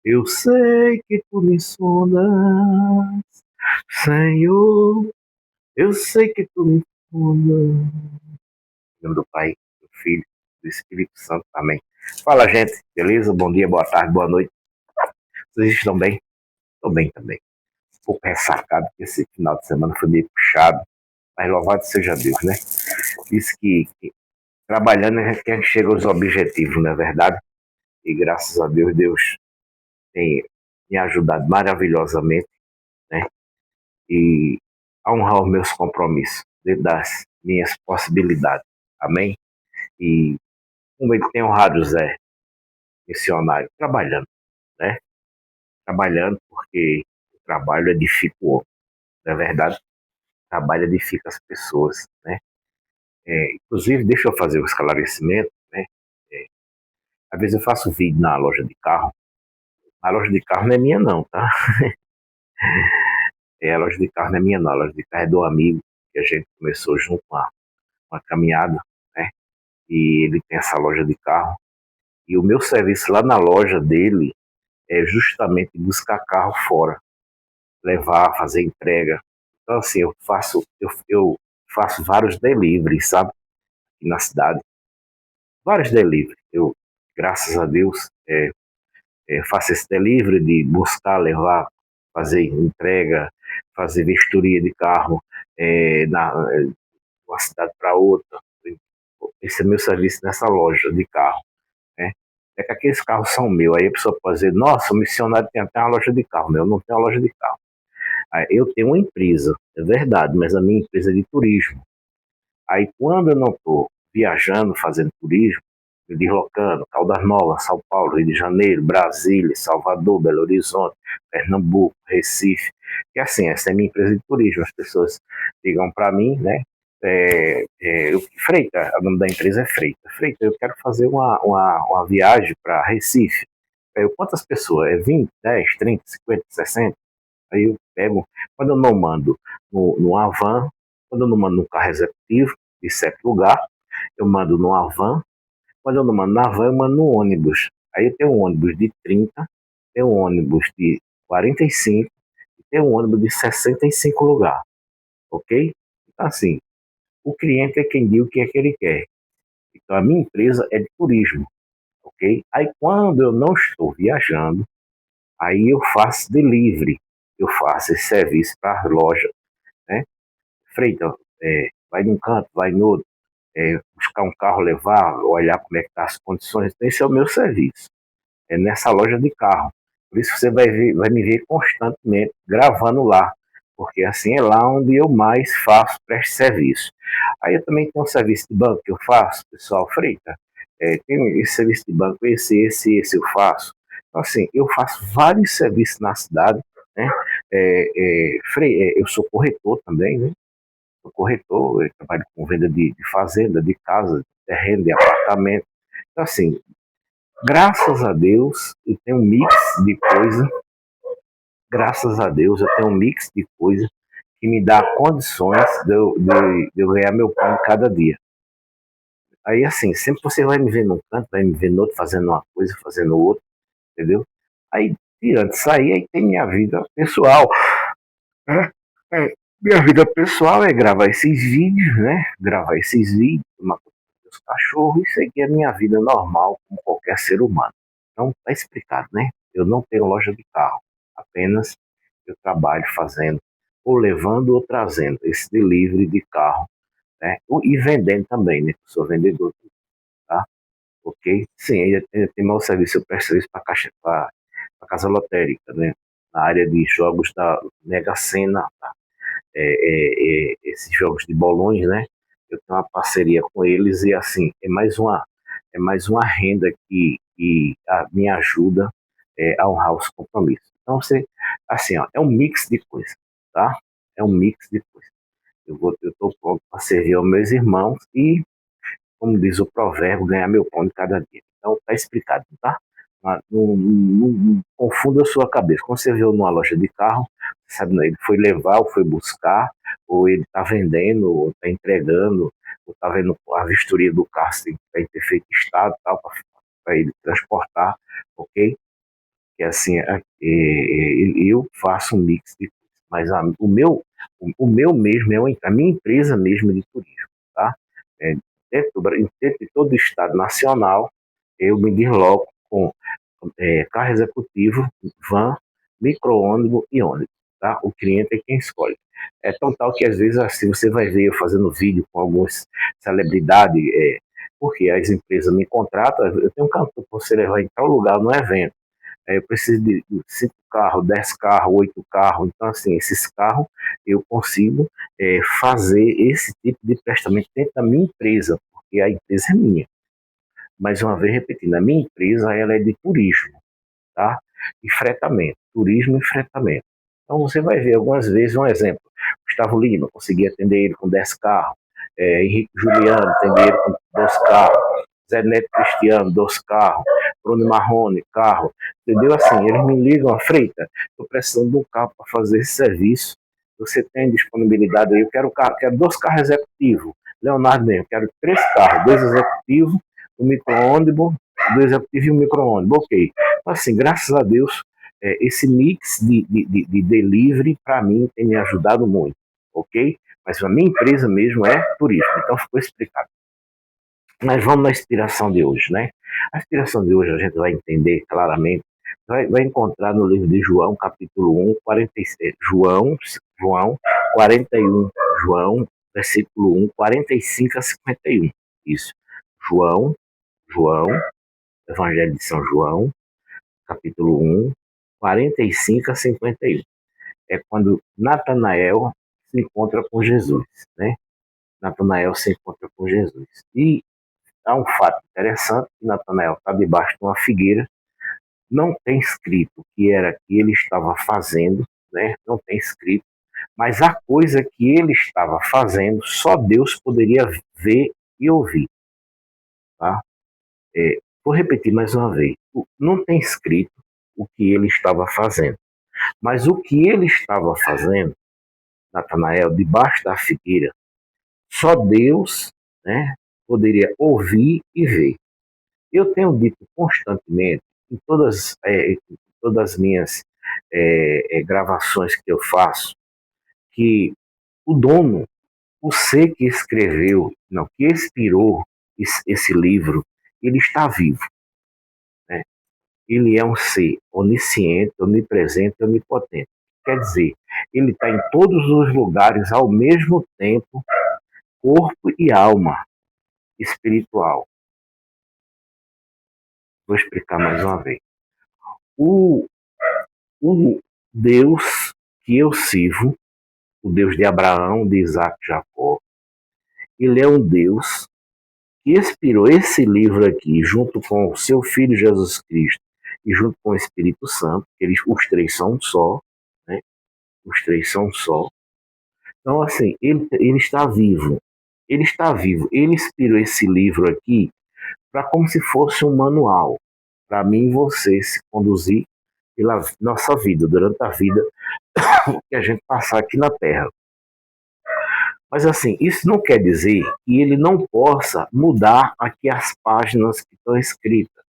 Eu sei que tu me sondas, Senhor. Eu sei que tu me sondas. Em nome do Pai, do Filho, do Espírito Santo. Amém. Fala, gente. Beleza? Bom dia, boa tarde, boa noite. Vocês estão bem? Estou bem também. Um pouco ressacado, porque esse final de semana foi meio puxado. Mas louvado seja Deus, né? Diz que trabalhando é que a gente chega aos objetivos, não é verdade? E graças a Deus, Deus tem me ajudado maravilhosamente, né? E a honrar os meus compromissos, dentro das minhas possibilidades. Amém? E como ele tem honrado o Zé, missionário, trabalhando, né? Trabalhando porque o trabalho edifica o homem, não é verdade? O trabalho edifica as pessoas, né? Inclusive, deixa eu fazer um esclarecimento, né? É, às vezes eu faço vídeo na loja de carro. A loja de carro não é minha não, tá? A loja de carro não é minha não, a loja de carro é do amigo, que a gente começou junto com uma caminhada, né? E ele tem essa loja de carro. E o meu serviço lá na loja dele é justamente buscar carro fora, levar, fazer entrega. Então, assim, eu faço vários deliveries, sabe? Aqui na cidade. Vários deliveries. Eu, graças a Deus, faço esse delivery de buscar, levar, fazer entrega, fazer vistoria de carro de uma cidade para outra. Esse é meu serviço nessa loja de carro, né? É que aqueles carros são meus. Aí a pessoa pode dizer, nossa, o missionário tem até uma loja de carro. Meu, eu não tenho uma loja de carro. Aí, eu tenho uma empresa, é verdade, mas a minha empresa é de turismo. Aí quando eu não estou viajando, fazendo turismo, me deslocando, Caldas Novas, São Paulo, Rio de Janeiro, Brasília, Salvador, Belo Horizonte, Pernambuco, Recife, e assim, essa é a minha empresa de turismo. As pessoas ligam para mim, né? Freita, o nome da empresa é Freita. Freita, eu quero fazer uma viagem para Recife. Quantas pessoas? É 20, 10, 30, 50, 60? Aí eu pego, quando eu não mando no van, quando eu não mando no carro executivo, de certo lugar, eu mando no van. Quando eu não mando na van, eu mando no ônibus. Aí eu tenho um ônibus de 30, tenho um ônibus de 45 e tenho um ônibus de 65 lugares, ok? Então, assim, o cliente é quem diz o que é que ele quer. Então, a minha empresa é de turismo, ok? Aí, quando eu não estou viajando, aí eu faço delivery, eu faço esse serviço para as lojas, né? Freita, vai num canto, vai no outro, buscar um carro, levar, olhar como é que estão as condições. Esse é o meu serviço, é nessa loja de carro. Por isso você vai me ver constantemente gravando lá, porque assim é lá onde eu mais faço preste serviço. Aí eu também tenho um serviço de banco que eu faço, pessoal, Freita, tem esse serviço de banco, esse eu faço. Então, assim, eu faço vários serviços na cidade, né? Eu sou corretor também, né? Sou corretor, eu trabalho com venda de fazenda, de casa, de terreno, de apartamento. Então, assim, graças a Deus, eu tenho um mix de coisa. Graças a Deus, eu tenho um mix de coisa que me dá condições de eu ganhar meu pão cada dia. Aí, assim, sempre você vai me ver num canto, vai me ver no outro, fazendo uma coisa, fazendo outra, entendeu? Aí, tirando isso aí tem minha vida pessoal, né? Minha vida pessoal é gravar esses vídeos, né? Gravar esses vídeos, tomar conta dos cachorros e seguir a minha vida normal como qualquer ser humano. Então, tá explicado, né? Eu não tenho loja de carro, apenas eu trabalho fazendo, ou levando ou trazendo esse delivery de carro, né? E vendendo também, né? Eu sou vendedor, tá? Ok? Sim, ainda tem meu serviço, eu presto serviço para a casa lotérica, né? Na área de jogos da Mega Sena, tá? Esses jogos de bolões, né? Eu tenho uma parceria com eles e assim é mais uma renda que me ajuda a honrar os compromissos. Então você, assim, ó, é um mix de coisas, tá? É um mix de coisas. Eu estou pronto para servir aos meus irmãos e, como diz o provérbio, ganhar meu pão de cada dia. Então tá explicado, tá? Não confunda a sua cabeça. Quando você viu numa loja de carro, sabe, ele foi levar ou foi buscar, ou ele está vendendo, ou está entregando, ou está vendo a vistoria do carro, se tem que ter feito estado tal, para ele transportar, ok? que assim, eu faço um mix de coisas, mas o meu mesmo, a minha empresa mesmo é de turismo, tá? É, dentro de todo o estado nacional, eu me desloco com carro executivo, van, micro-ônibus e ônibus, tá? O cliente é quem escolhe. É tão tal que às vezes assim você vai ver eu fazendo vídeo com algumas celebridades, porque as empresas me contratam, eu tenho um cantor para você levar em tal lugar no evento. Eu preciso de 5 carros, 10 carros, 8 carros. Então, assim, esses carros eu consigo fazer esse tipo de prestamento dentro da minha empresa, porque a empresa é minha. Mais uma vez repetindo, a minha empresa ela é de turismo, tá? E fretamento, turismo e fretamento. Então você vai ver algumas vezes, um exemplo, Gustavo Lima, consegui atender ele com 10 carros, Henrique Juliano, atender ele com 2 carros, Zé Neto Cristiano, 2 carros, Bruno Marrone, carro, entendeu? Assim, eles me ligam, Freita, estou precisando de um carro para fazer esse serviço, você tem disponibilidade aí, eu quero, carro, quero 2 carros executivos, Leonardo mesmo, quero 3 carros, 2 executivos, um micro-ônibus, 2 executivos e um micro-ônibus, ok. Assim, graças a Deus, esse mix de delivery, para mim, tem me ajudado muito, ok? Mas a minha empresa mesmo é turismo, então ficou explicado. Mas vamos na inspiração de hoje, né? A inspiração de hoje a gente vai entender claramente, vai encontrar no livro de João, capítulo 1, 46, João 41, João, versículo 1, 45 a 51. Isso. João, Evangelho de São João, capítulo 1, 45 a 51. É quando Natanael se encontra com Jesus, né? Natanael se encontra com Jesus. E há um fato interessante, que Natanael está debaixo de uma figueira, não tem escrito o que era que ele estava fazendo, né? Não tem escrito, mas a coisa que ele estava fazendo, só Deus poderia ver e ouvir, tá? Vou repetir mais uma vez, não tem escrito o que ele estava fazendo, mas o que ele estava fazendo, Natanael, debaixo da figueira, só Deus, né, poderia ouvir e ver. Eu tenho dito constantemente, em todas as minhas gravações que eu faço, que o dono, o ser que escreveu, não, que inspirou esse livro, ele está vivo. Né? Ele é um ser onisciente, onipresente, onipotente. Quer dizer, ele está em todos os lugares ao mesmo tempo, corpo e alma espiritual. Vou explicar mais uma vez. O, o Deus que eu sirvo, o Deus de Abraão, de Isaac e Jacó, ele é um Deus que inspirou esse livro aqui, junto com o seu Filho Jesus Cristo e junto com o Espírito Santo, os três são um só, né? Os três são um só. Então, assim, ele está vivo. Ele está vivo. Ele inspirou esse livro aqui para como se fosse um manual para mim e você se conduzir pela nossa vida, durante a vida que a gente passar aqui na Terra. Mas assim, isso não quer dizer que ele não possa mudar aqui as páginas que estão escritas.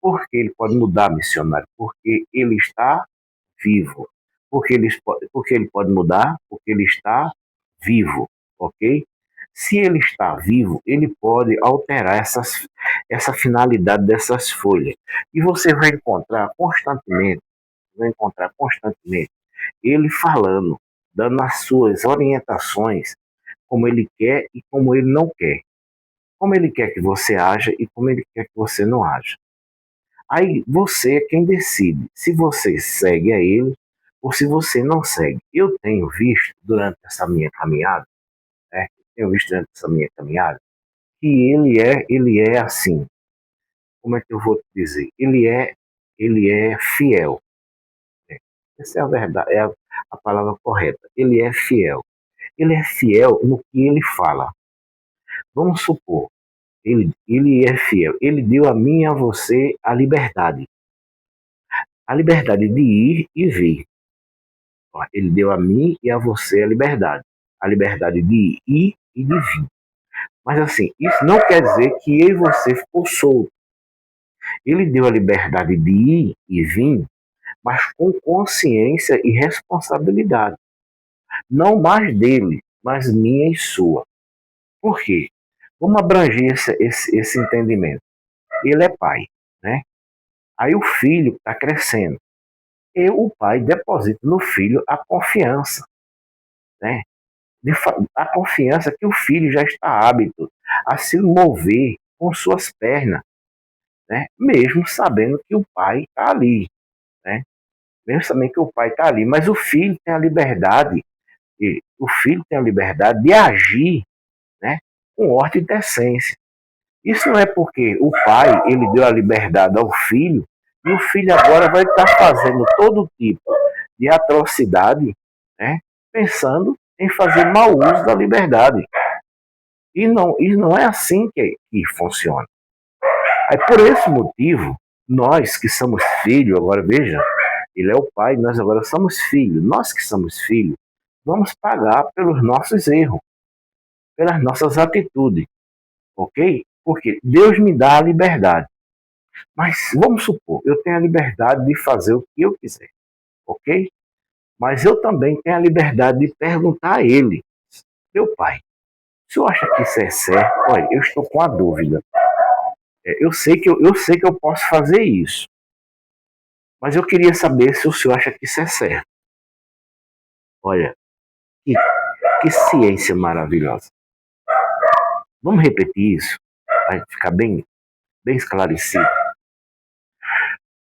Por que ele pode mudar, missionário? Porque ele está vivo. Porque ele pode mudar? Porque ele está vivo, ok? Se ele está vivo, ele pode alterar essa finalidade dessas folhas. E você vai encontrar constantemente ele falando, dando as suas orientações, como ele quer e como ele não quer. Como ele quer que você haja e como ele quer que você não haja. Aí você é quem decide se você segue a ele ou se você não segue. Eu tenho visto durante essa minha caminhada, né, que ele é assim, como é que eu vou te dizer? Ele é fiel. Né? Essa é a verdade, a palavra correta. Ele é fiel. Ele é fiel no que ele fala. Vamos supor, ele é fiel. Ele deu a mim e a você a liberdade. A liberdade de ir e vir. Ele deu a mim e a você a liberdade. A liberdade de ir e de vir. Mas assim, isso não quer dizer que eu e você ficou solto. Ele deu a liberdade de ir e vir mas com consciência e responsabilidade. Não mais dele, mas minha e sua. Por quê? Vamos abranger esse entendimento. Ele é pai, né? Aí o filho está crescendo. E o pai deposita no filho a confiança, né? A confiança que o filho já está hábito a se mover com suas pernas, né? Mesmo sabendo que o pai está ali, né? Mesmo sabendo que o pai está ali, mas o filho tem a liberdade, o filho tem a liberdade de agir, né? Com ordem e decência. Isso não é porque o pai ele deu a liberdade ao filho e o filho agora vai estar fazendo todo tipo de atrocidade, né? Pensando em fazer mau uso da liberdade. E não é assim que funciona. Aí, por esse motivo, nós que somos filhos, agora veja, ele é o pai, nós agora somos filhos. Nós que somos filhos, vamos pagar pelos nossos erros, pelas nossas atitudes, ok? Porque Deus me dá a liberdade. Mas vamos supor, eu tenho a liberdade de fazer o que eu quiser, ok? Mas eu também tenho a liberdade de perguntar a ele, meu pai, o senhor acha que isso é certo? Olha, eu estou com a dúvida. Eu sei que eu posso fazer isso, mas eu queria saber se o senhor acha que isso é certo. Olha, que, que ciência maravilhosa. Vamos repetir isso para ficar bem esclarecido.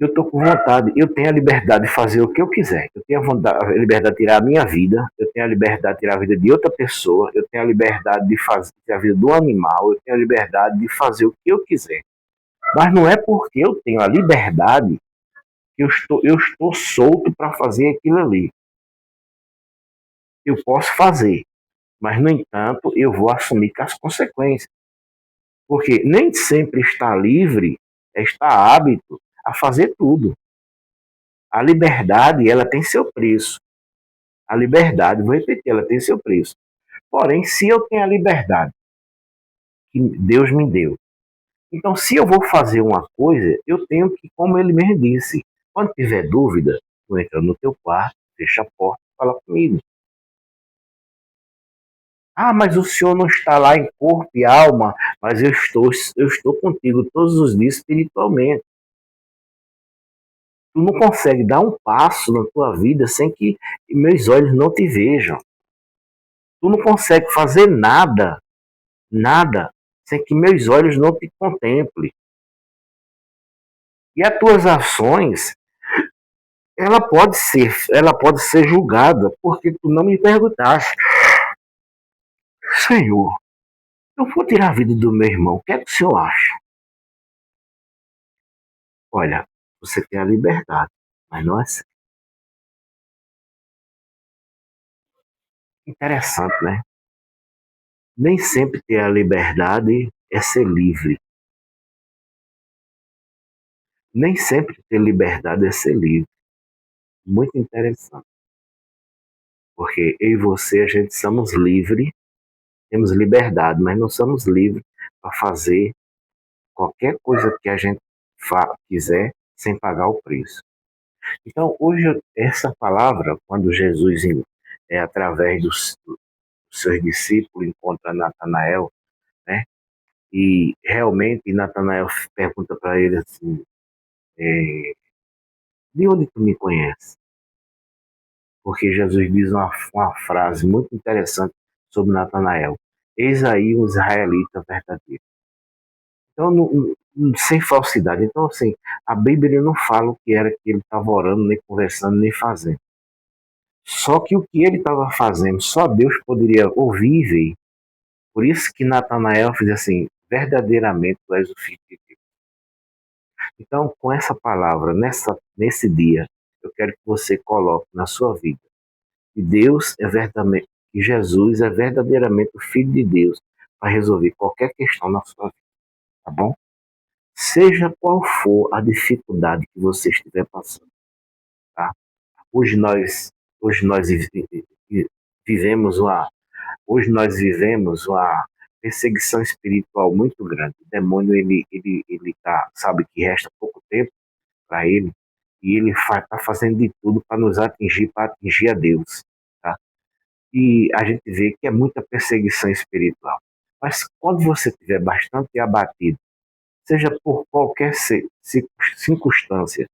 Eu estou com vontade, eu tenho a liberdade de fazer o que eu quiser. Eu tenho a liberdade de tirar a minha vida, eu tenho a liberdade de tirar a vida de outra pessoa, eu tenho a liberdade de fazer a vida do animal, eu tenho a liberdade de fazer o que eu quiser. Mas não é porque eu tenho a liberdade que eu estou solto para fazer aquilo ali. Eu posso fazer, mas, no entanto, eu vou assumir com as consequências. Porque nem sempre estar livre é estar hábito a fazer tudo. A liberdade, ela tem seu preço. A liberdade, vou repetir, ela tem seu preço. Porém, se eu tenho a liberdade que Deus me deu, então se eu vou fazer uma coisa, eu tenho que, como ele mesmo disse, quando tiver dúvida, tu entra no teu quarto, fecha a porta e fala comigo. Ah, mas o senhor não está lá em corpo e alma, mas eu estou contigo todos os dias espiritualmente. Tu não consegue dar um passo na tua vida sem que meus olhos não te vejam. Tu não consegue fazer nada, sem que meus olhos não te contemplem. E as tuas ações, ela pode ser julgada porque tu não me perguntaste. Senhor, eu vou tirar a vida do meu irmão, o que é que o senhor acha? Olha, você tem a liberdade, mas não é assim. Interessante, né? Nem sempre ter a liberdade é ser livre. Nem sempre ter liberdade é ser livre. Muito interessante. Porque eu e você, a gente somos livres, temos liberdade, mas não somos livres para fazer qualquer coisa que a gente quiser sem pagar o preço. Então, hoje, essa palavra, quando Jesus, através dos seus discípulos, encontra Natanael, né? E realmente Natanael pergunta para ele assim, de onde tu me conheces? Porque Jesus diz uma frase muito interessante sobre Natanael. Eis aí um israelita verdadeiro. Então, sem falsidade. Então, assim, a Bíblia não fala o que era que ele estava orando, nem conversando, nem fazendo. Só que o que ele estava fazendo, só Deus poderia ouvir e ver. Por isso que Natanael fez assim, verdadeiramente tu és o Filho de Deus. Então, com essa palavra, nesse dia, eu quero que você coloque na sua vida que Deus é verdadeiramente, que Jesus é verdadeiramente o Filho de Deus para resolver qualquer questão na sua vida, tá bom? Seja qual for a dificuldade que você estiver passando, tá? Hoje nós, hoje nós vivemos uma, hoje nós vivemos uma perseguição espiritual muito grande. O demônio ele tá, sabe que resta pouco tempo para ele. E ele está fazendo de tudo para nos atingir, para atingir a Deus. Tá? E a gente vê que é muita perseguição espiritual. Mas quando você estiver bastante abatido, seja por qualquer circunstância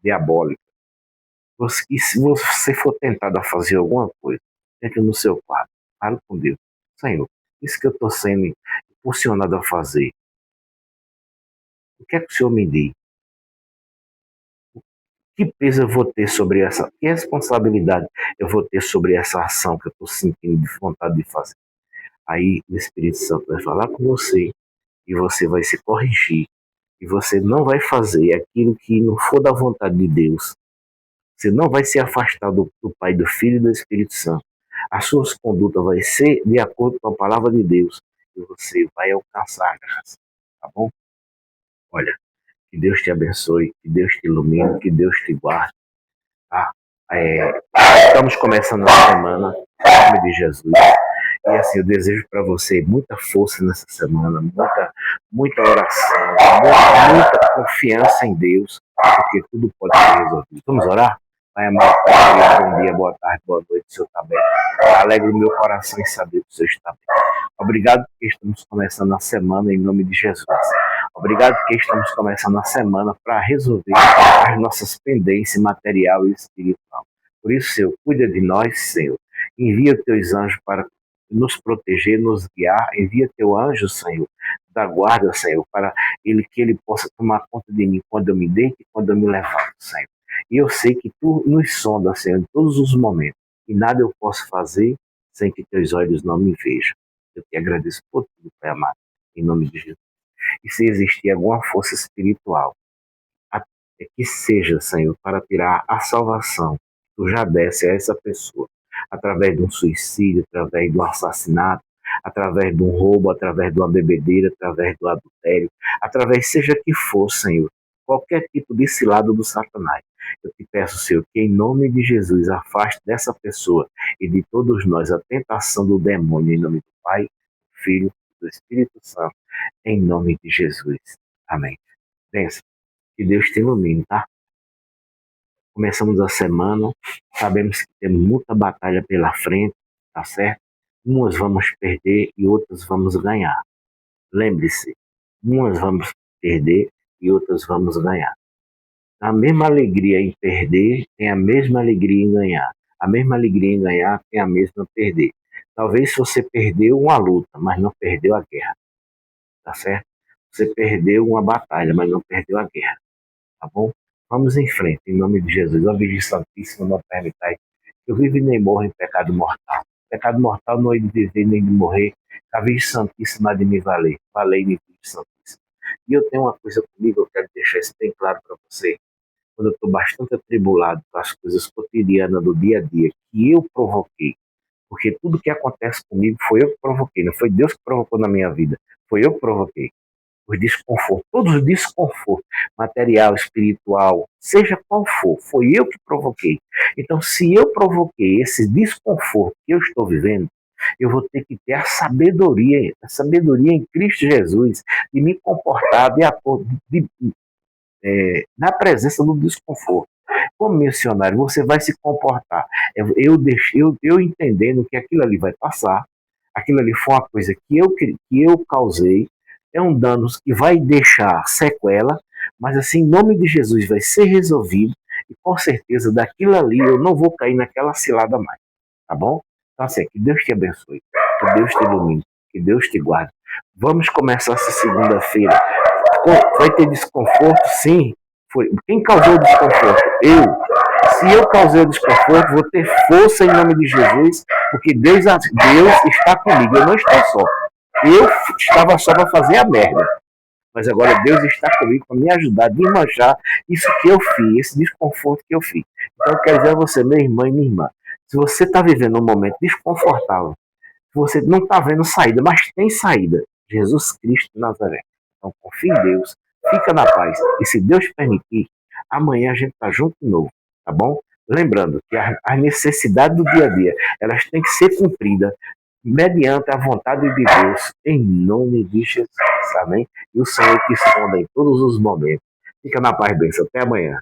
diabólica, e se você for tentado a fazer alguma coisa, entre no seu quarto, fale com Deus. Senhor, isso que eu estou sendo impulsionado a fazer, o que é que o Senhor me diz? Que peso eu vou ter sobre essa, que responsabilidade eu vou ter sobre essa ação que eu estou sentindo de vontade de fazer? Aí o Espírito Santo vai falar com você e você vai se corrigir e você não vai fazer aquilo que não for da vontade de Deus. Você não vai se afastar do Pai, do Filho e do Espírito Santo. As suas condutas vai ser de acordo com a palavra de Deus e você vai alcançar a graça. Tá bom? Olha, que Deus te abençoe, que Deus te ilumine, que Deus te guarde. Tá? Estamos começando a semana, em nome de Jesus. E assim, eu desejo para você muita força nessa semana, muita oração, muita confiança em Deus, porque tudo pode ser resolvido. Vamos orar? Pai amado, Pai querido, bom dia, boa tarde, boa noite, o Senhor está bem. Alegre o meu coração em saber que o Senhor está bem. Obrigado porque estamos começando a semana em nome de Jesus. Obrigado porque estamos começando a semana para resolver as nossas pendências material e espiritual. Por isso, Senhor, cuida de nós, Senhor. Envia teus anjos para nos proteger, nos guiar. Envia teu anjo, Senhor, da guarda, Senhor, para que ele possa tomar conta de mim quando eu me deito e quando eu me levanto, Senhor. E eu sei que tu nos sondas, Senhor, em todos os momentos. E nada eu posso fazer sem que teus olhos não me vejam. Eu te agradeço por tudo, Pai amado, em nome de Jesus. E se existir alguma força espiritual, que seja, Senhor, para tirar a salvação, tu já desse a essa pessoa, através de um suicídio, através de um assassinato, através de um roubo, através de uma bebedeira, através do adultério, através seja que for, Senhor, qualquer tipo de cilada do Satanás. Eu te peço, Senhor, que em nome de Jesus afaste dessa pessoa e de todos nós a tentação do demônio, em nome do Pai, do Filho e do Espírito Santo, em nome de Jesus. Amém. Pensa, que Deus te ilumine, tá? Começamos a semana, sabemos que temos muita batalha pela frente, tá certo? Umas vamos perder e outras vamos ganhar. Lembre-se, umas vamos perder e outras vamos ganhar. A mesma alegria em perder tem a mesma alegria em ganhar. A mesma alegria em ganhar tem a mesma perder. Talvez você perdeu uma luta, mas não perdeu a guerra. Tá certo? Você perdeu uma batalha, mas não perdeu a guerra. Tá bom? Vamos em frente, em nome de Jesus. Ó Virgem Santíssima, não permitai que eu viva e nem morra em pecado mortal. Pecado mortal não é de viver nem de morrer. A Virgem Santíssima há de me valer. Valei-me, Virgem Santíssima. E eu tenho uma coisa comigo, eu quero deixar isso bem claro para você. Quando eu estou bastante atribulado com as coisas cotidianas do dia a dia, que eu provoquei, porque tudo que acontece comigo foi eu que provoquei, não foi Deus que provocou na minha vida, foi eu que provoquei. Os desconfortos, todos os desconfortos, material, espiritual, seja qual for, foi eu que provoquei. Então, se eu provoquei esse desconforto que eu estou vivendo, eu vou ter que ter a sabedoria em Cristo Jesus, de me comportar de acordo, na presença do desconforto. Como missionário, você vai se comportar. Eu entendendo que aquilo ali vai passar, aquilo ali foi uma coisa que eu causei, é um dano que vai deixar sequela, mas assim, em nome de Jesus vai ser resolvido e com certeza daquilo ali eu não vou cair naquela cilada mais, tá bom? Então assim, que Deus te abençoe, que Deus te ilumine, que Deus te guarde. Vamos começar essa segunda-feira. Vai ter desconforto? Sim. Quem causou o desconforto? Eu. Se eu causei o desconforto, vou ter força em nome de Jesus, porque Deus está comigo, eu não estou só. Eu estava só para fazer a merda. Mas agora Deus está comigo para me ajudar a desmanchar isso que eu fiz, esse desconforto que eu fiz. Então eu quero dizer a você, meu irmão e minha irmã, se você está vivendo um momento desconfortável, você não está vendo saída, mas tem saída. Jesus Cristo de Nazaré. Então confie em Deus, fica na paz. E se Deus permitir, amanhã a gente está junto de novo, tá bom? Lembrando que as necessidades do dia a dia, elas têm que ser cumpridas mediante a vontade de Deus, em nome de Jesus, amém? E o Senhor que sonda em todos os momentos. Fica na paz, bênção. Até amanhã.